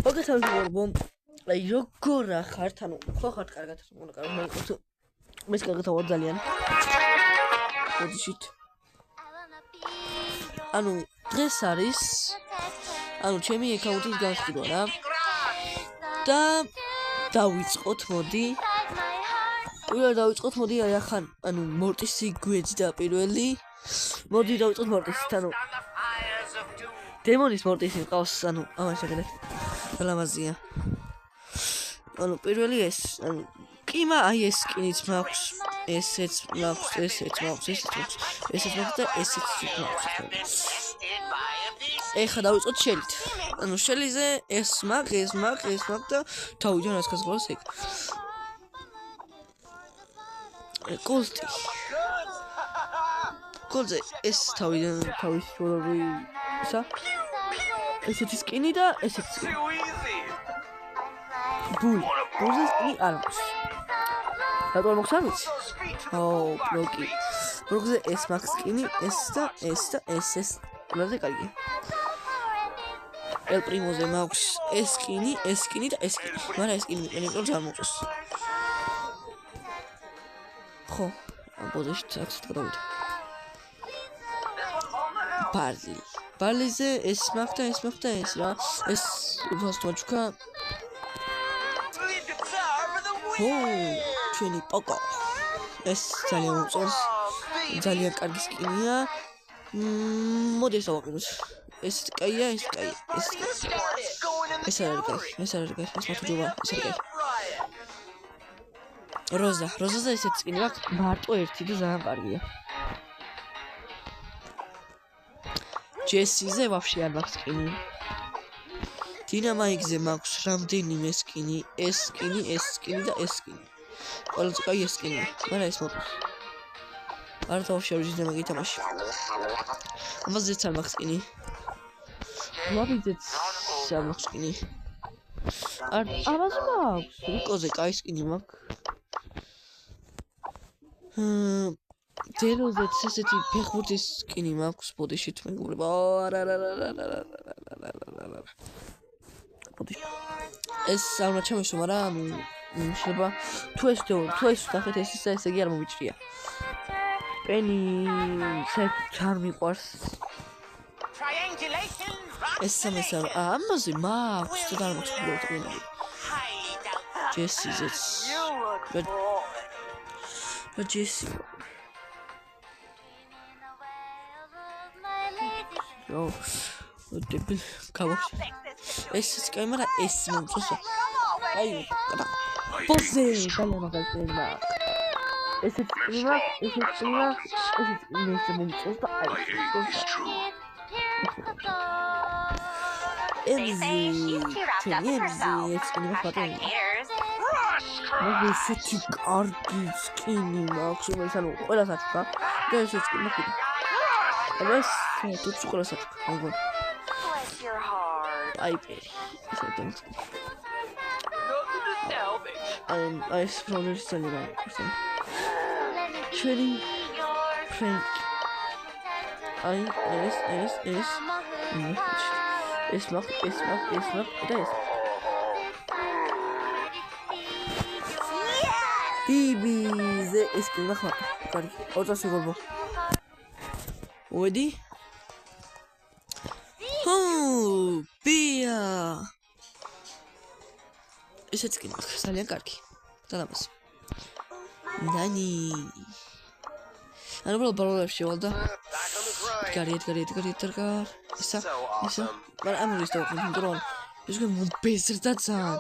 მოგესალმებით. აი როგორ ახართ, ანუ ხო ხართ კარგად, მოგონა კარგად, მაგრამ მე კარგად ვარ ძალიან. მოდიშით. ანუ დღეს არის ანუ ჩემი აკაუნტის განხილვა რა. და დავიწყოთ, მოდი. დავიწყოთ, მოდი, აი ახან, ანუ მორტისი გვეძდა პირველი. მოდი დავიწყოთ მორტისით, ანუ დემონის მორტისი მყავს, ანუ ამას შეგედეთ. ლამაზია. ანუ პირველი ეს, ანუ კიმა აი ეს სკინიც მაქვს, ესეც მაქვს, ესეც მაქვს, ესეც მაქვს, ესეც მაქვს და ესეც მაქვს. ეხლა დავიწყოთ შელით. ანუ შელიზე ეს მაქვს და თავიდან რაც გასაგოს ეგ. კოლტი. კოლზე ეს თავიდან თავის შორორი ისა. ესეთი სკინი და ესეთი სკინი. ბულზე სკინი არ მაქვს. რატო არ მაქვს არ ვიცი? ბლოკი. ბლოკზე ეს მაქვს სკინი, ეს და ეს. ყველაზე კარგი. ელ პრიმოზე მაქვს ეს სკინი და ეს სკინი. მაგრამ ეს სკინი მიყენებ რომ 잘მოწოს. ხო, ბოდეში აქ დავიდე. ბარლიზე ეს მაქვს და ეს რა. ეს უბრალოდ ჩვენი პოკო. ეს ძალიან უწონს. ძალიან კარგი სკინია. მოდი ეს ავაკეთოთ. ეს კაია, ეს კაია. ეს არ არის, ეს მათუჯობა, ეს არ არის. როზაზე ესეთი სკინი აქვს, მარტო ერთი და ძალიან კარგია. ჯესიზე ვაფშე არ მაქვს სკინი. დინამაიკზე მაქვს რამდენიმე სკინი, ეს სკინი და ეს სკინი. ყველაზე კაი ეს სკინი, მაგრამ ეს მოყავს. არ დავშე არ დინამაიკი თამაში. ამაზეც არ მაქვს სკინი. ლაბიძეც არ მაქვს სკინი. ამას მაქვს. რიკოზე კაი სკინი მაქვს. დეროზეც ესეთი ფეხბურთის სკინი მაქვს, ბოდიშით მეგობრებო. ეს არ ჩამოშო, მაგრამ შეიძლება თუ ეს ნახეთ ესე იგი არ მომიჭრია. პენი არ მიყვარს. ეს სამესა ამაზე მაქვს თუ არ მაქვს პრობლემა. ჯესიზეც. ჯესი. დებილ გავახშე. ეს კაი, მაგრამ ეს მომწონს. აი, პოზე გამომაგალდება. ესეც პრიმა, ეს მომწონს და აი. ემზი, ეს პრიმა ფატონი. ესეთი კარგი სკინი მაქვს, ანუ ყველას აჩქა და ესეც სკინი მაქვს. ეს თუც ყველას აჩქა, მოგონა. აი, ესე დემს. აი, ეს პრობლემის ძალიან არის. ჩვენი ფრენკ. აი, ეს მაქვს და ეს. ბიბიზე ეს კი ნახა. კარგი, 20 გოლბო. მოდი. ბია. ესეც კი ნახა, ძალიან კარგი. დანაბას. ნანი. ანუ ბოლოში ვალდა. გარეთ. ისა. მაგრამ ამის და კონტროლ. ეს გემბეზრდა ძალიან.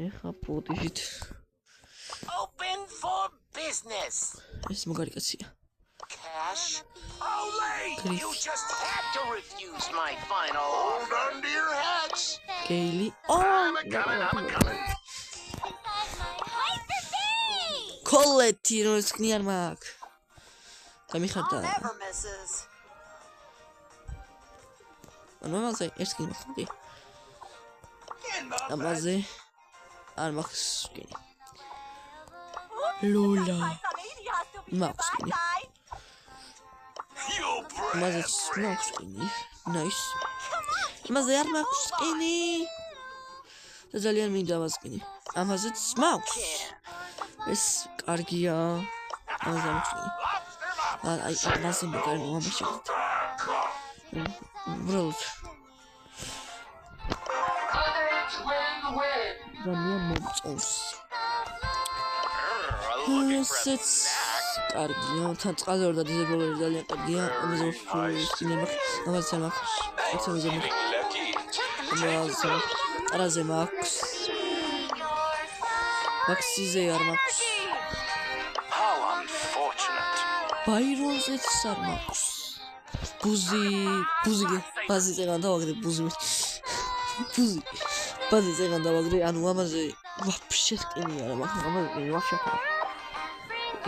ეხა პოდიშით. Open for business. ეს მაგარი კაცია. Cash. You just had to refuse my final. Hold on to your hats. Kaylee. I'm coming. Colletti non skni არ მაქვს. გამიხარდა. ამაზე ეს სკინი მაქვს. ამაზე არ მაქვს სკინი. ლოლა. მაქვს სკინი. ამაზე მაქვს სკინი. Nice. ამაზე არ მაქვს სკინი და ძალიან მინდა ამას სკინი ამაზეც მაქვს ეს კარგია ამაზე მაქვს სკინი აი ამაზე მოგარი მომაშით უბრალოდ ძალიან მომწონს ესეც კარგია თან წყალზე ვარ და დიზაიბროლერი ძალიან კარგია ამაზე სკინი მაქვს ამაზე მაქვს არაზე მაქვს მაქსიზე არ მაქვს ბაირონზეც არ მაქვს ბუზი ბაზიზე გადავაგდე ბუზი ბაზიზე გადავაგდე ანუ ამაზე ვაფშე სკინი არა მაქვს ამაზე ვაფშე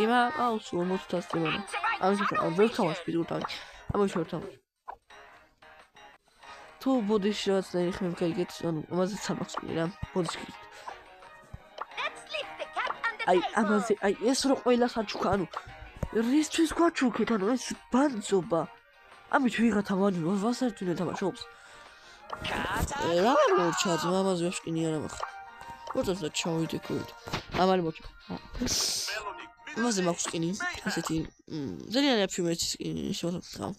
იმა აუს 50-ს წინა ამის ვერ თამაშ პირუტავი ამის ვერ თამაშ თუ ბოდიში რაც დაიხმებ გაიგეთ ანუ ამაზეც არ მაქვს სკინი რა ბოდიში აი ამაზე აი ეს რო ყველა საჩუქა ანუ რისთვის გვაჩუქეთ ანუ ეს ბანძობა ამით ვიღათა ვანო ვასართუნე თამაშობს რა მორჩაც ამაზე ვაშკინი არა მაქვს მოწონს და ჩავიდე ქუით ამარი მოჩ ამაზე მაქვს სკინი ასეთი ძალიან აფში მეც სკინი შევთავაზ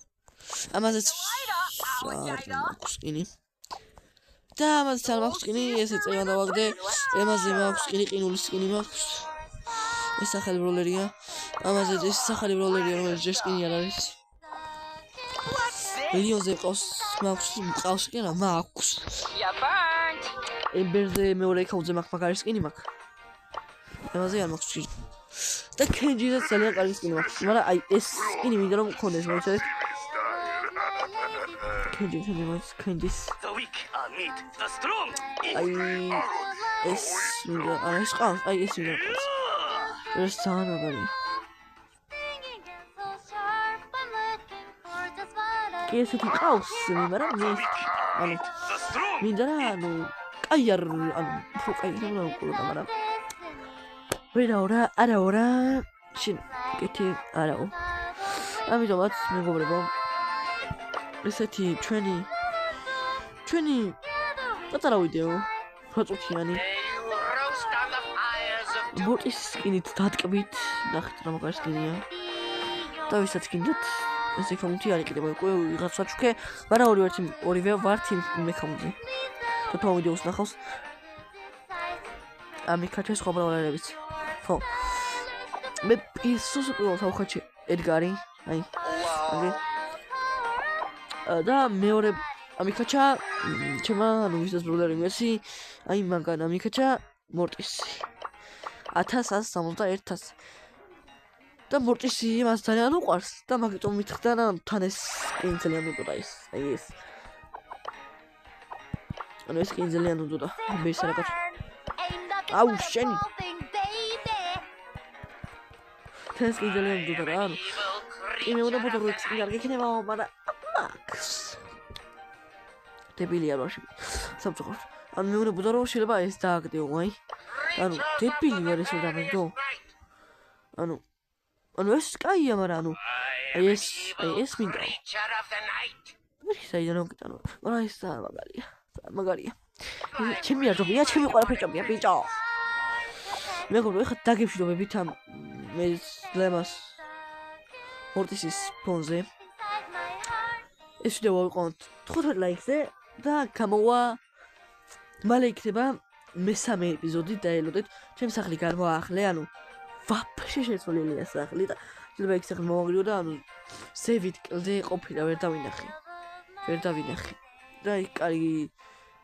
ამაზეც მაქვს სკინი და ამაზეც არ მაქვს სკინი ესე წევა დავაგდე ამაზე მაქვს სკინი ყინულის სკინი მაქვს ეს ახალი ბროლერია ამაზე ეს ახალი ბროლერია რომელიც ჯერ სკინი არ არის ლიონზე მყავს კი რა მაქვს ემბერზე მეორე აკაუნტზე მაქვს მაგარი სკინი მაქვს ამაზე არ მაქვს სკინი და კენჯიზე ძალიან კარგი სკინი მაქვს მაგრამ აი ეს სკინი მინდა რომ მქონდეს მოიცადეთ კენჯის აი ეს მინდა არა ეს ყავს აი ეს მინდა ყავს ეს ძალიან მაგარია კი ესეთი ყავს მაგრამ ანუ მინდა რა ანუ კაი არ ანუ უფრო კაი რა უკულოდა მაგრამ არა შენ კეთი არაო ამიტომაც მეგობრებო ესეთი ჩვენი პატარა ვიდეო ფოტოთიანი ბოტის სკინით დატკბით ნახეთ რა მაგარი სკინია და ვისაც გინდათ ეს აკაუნტი არ იყიდება უკვე ვიღაც საჩუქე მაგრამ ორივე ვართ იმ აკაუნტზე და თუ ვიდეოს ნახავს ამიქაჩეს ხო ბრალერებიც ხო მე ისოს პირველ თავხაჩი ედგარი აი და მეორე ამიქაჩა ჩემა ანუ ვისაც ბრალერი მესი აი მაგან ამიქაჩა მორტისი 1171 და მორტისი მას ძალიან უყვარს და მაგიტომ მითხრდა და თან ეს სკინი ძალიან უდოდა ეს აი ეს ანუ ეს სკინი ძალიან უდოდა ბეს რა კაც აუ შენი ეს სკინი ძალიან უდოდა რა ანუ იმე უნდა ფოტოგრაფი სკინი არ გექნება მაგრამ მაქს დებილია რაში სამწუხაროდ ანუ მე უნდა ბუდარო შეიძლება ეს დააგდეო აი ანუ დებილი ვარ ეს დამეგდო ანუ ეს კაია მაგრამ ანუ აი ეს მინდა საიდან უკეთო მაგრამ ეს მაგარია ჩემი არჯობია ჩემი ყველაფერჭობია ბიჭო მეგობრო ეხლა დაგებშდობებით ამ ეს ლემას მორტისის ფონზე ეს ვიდეო ვიყავთ 15 ლაიქზე და გამოვა მალე იქნება მესამე ეპიზოდი დაელოდეთ ჩემს სახლი გამოაახლე ანუ ვაფშე შეცვლილია სახლი და შეიძლება იქ სახლი მოვაგრიო და ანუ ზევით კლდე ყოფილა ვერ დავინახე და იქ კარგი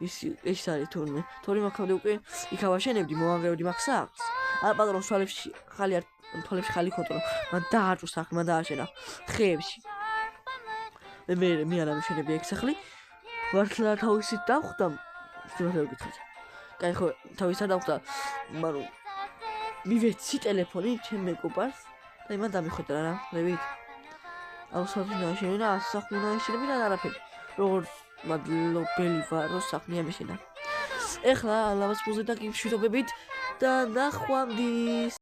ის არის თორე მაგამდე უკვე იქ ავაშენებდი მოვანგრევდი მაგ სახლს არ პატრონ თვალებში ხალი ქონტრო მან დააჭრა სახლი მან დააშენა ხეებში მე არ ამშენებდი იქ სახლი ვართლა თავისით დავხვდა შეიძლება გითხრათ კაი ხო თავისით დავხვდა მაგრამ მივეცი ტელეფონი ჩემ მეგობარს და იმან დამიხვედრა რა ხვდებით აუ საქმე შენა ასახუნა შენა არაფერი როგორც მადლობელი ვარ რომ საქმე ამიშენა ეხლა ლავას პუზე და გიმშვიდობებით და ნახვამდის